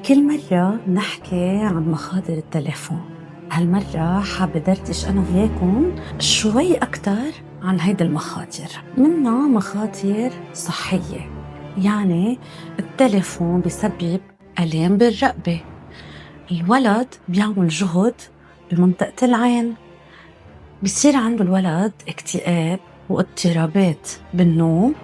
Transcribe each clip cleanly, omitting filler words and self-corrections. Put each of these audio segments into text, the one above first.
كل مرة نحكي عن مخاطر التليفون. هالمرة حابة دردش أنا وياكم شوي أكتر عن هيدا المخاطر. منها مخاطر صحية، يعني التليفون بيسبب آلام بالرقبة. الولد بيعمل جهد بمنطقة العين، بيصير عنده الولد اكتئاب واضطرابات بالنوم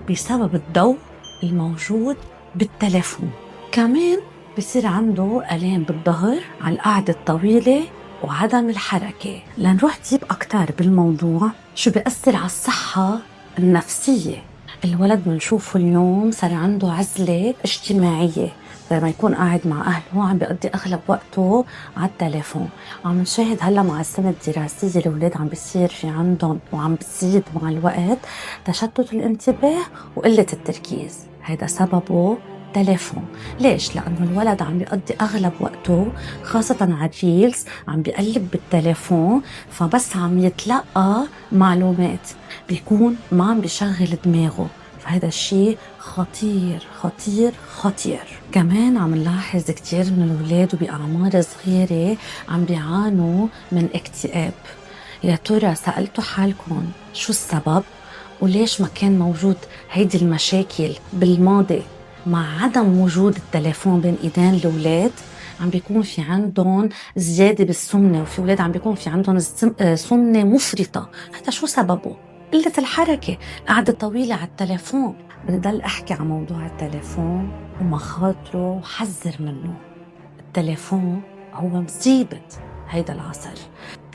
بسبب الضوء الموجود بالتليفون. كمان بصير عنده آلام بالظهر على القعدة الطويلة وعدم الحركة. لنروح ديب أكتر بالموضوع شو بيأثر على الصحة النفسية. الولد بنشوفه اليوم صار عنده عزلة اجتماعية، لما يكون قاعد مع أهله عم بيقضي أغلب وقته على التليفون. عم نشاهد هلا مع السنة الدراسية الأولاد عم بيصير في عندهم وعم بتزيد مع الوقت تشتت الانتباه وقلة التركيز. هيدا سببه تليفون. ليش؟ لأنه الولد عم بيقضي أغلب وقته خاصة على الريلز، عم بيقلب بالتليفون، فبس عم يتلقى معلومات بيكون ما عم بيشغل دماغه. فهذا الشيء خطير خطير خطير. كمان عم نلاحظ كتير من الأولاد وبأعمار صغيرة عم بيعانوا من اكتئاب. يا ترى سألتوا حالكم شو السبب وليش ما كان موجود هيدي المشاكل بالماضي؟ مع عدم وجود التليفون بين ايدين الاولاد عم بيكون في عندهم زيادة بالسمنة، وفي اولاد عم بيكون في عندهم سمنة مفرطة. هذا شو سببه؟ قلة الحركة، القعدة طويلة على التليفون. بدي ضل احكي عن موضوع التليفون ومخاطره وحذر منه. التليفون هو مصيبة هيدا العصر.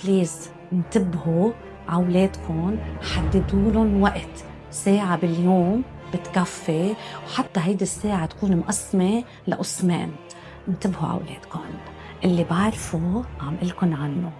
بليز انتبهوا على أولادكم، حددوا لهم وقت، ساعة باليوم بتكفي، وحتى هيدي الساعة تكون مقسمة لقسمين. انتبهوا على أولادكم، اللي بعرفه عم قلكن عنه.